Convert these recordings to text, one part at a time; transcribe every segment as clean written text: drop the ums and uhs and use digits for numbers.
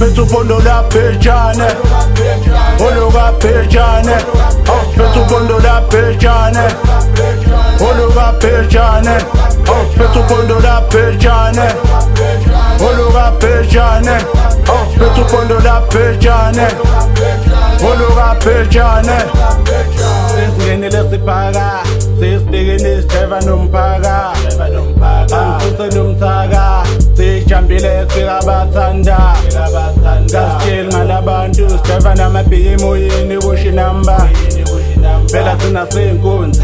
Ausiphethe upondo laphetshane olukaphetshane Ausiphethe upondo laphetshane olukaphetshane Ausiphethe upondo laphetshane olukaphetshane Ausiphethe upondo laphetshane olukaphetshane Sesingenile siphaka Sesidikini sijeva nomphaka Angisuse nomthaka Sijambile sikabathanda Kasitsheli ngalabantu sijeva namabhiki emoyeni kusho inamba Phela thina seyinkunzi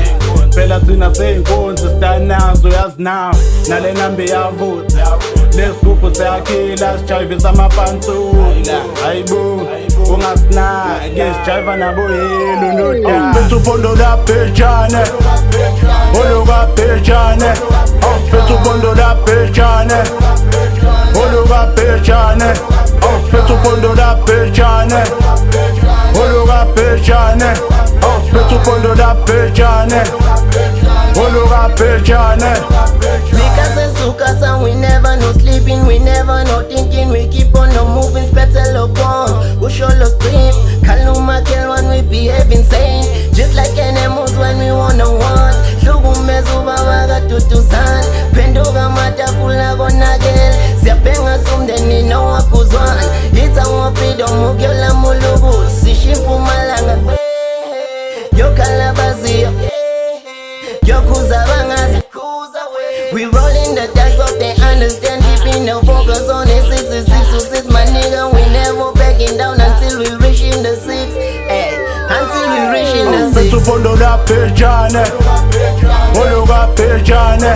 Phela thina seyinkunzi Sitanazo yazi nawe Nale namba iyavutha Lesigubhu siyakhila sijayivisa amapansula Hayibo ungasinaki sijayiva nabo yelu noda Ausiphethe upondo laphetshane olukaphetshane Ausiphethe upondo laphetshane olukaphetshane Ausiphethe upondo laphetshane olukaphetshane Ausiphethe upondo laphetshane olukaphetshane Mikasa we never no sleeping, we never no thinking, we keep on no moving, spetzel upon Usholo stream, Kaluma kill when we behave insane Just like animals when we wanna want Shugumezu bawaga tutuzan Penduga matakula gonagel Siapenga sumdeni na wakuzwan It's our freedom, mugyola mulugu Sishifu malanga Yo kalabazio Yo kuzabangazi We rollin' the dice so they understand Keeping the focus on it 6 my nigga We never backing down until we reaching the 6 Until we reaching the 6 Ausiphethe upondo laphetshane olukaphetshane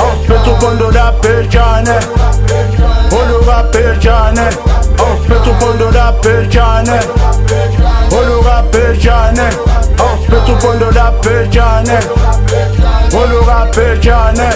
Ausiphethe upondo laphetshane olukaphetshane Ausiphethe upondo laphetshane olukaphetshane Ausiphethe upondo laphetshane olukaphetshane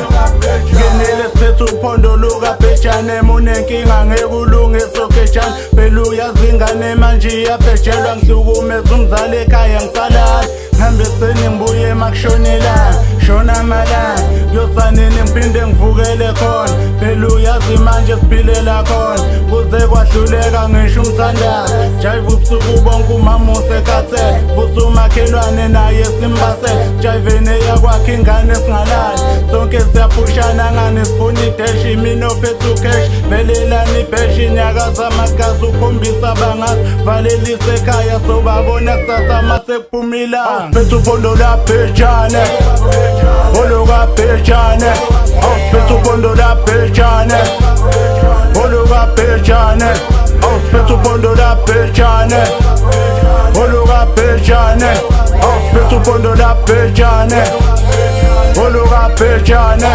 Ngenile siphethe upondo lukaphetshane Munenkinga ngeke ulungise okhetshane Phela uyazi ingane manje iyaphethelwa Ngisukumeza umzali ekhaya ngisalala Ngihambiseni ngibuye makushonelanga Shona malanga Kuyosanini ngiphinde ngivukele khona Phela uyazi manje siphilela khona Kuze kwahluleka ngisho umthandazo Jive ubusuku bonke umama usekhathele Vusa umakhelwane naye simbasele Jiveni eyakwakhe ingane singalali Sonke siyaphushana ngane sifuna ideshi Mina ophethe ucash Velelani ibheshi nyakaza amagazi ukhombisa bangazi Valelise ekhaya sobabona kusasa mase kuphumilanga Ausiphethe upondo laphetshane olukaphetshane Ausiphethe upondo laphetshane olukaphetshane Ausiphethe upondo laphetshane olukaphetshane Ausiphethe upondo laphetshane olukaphetshane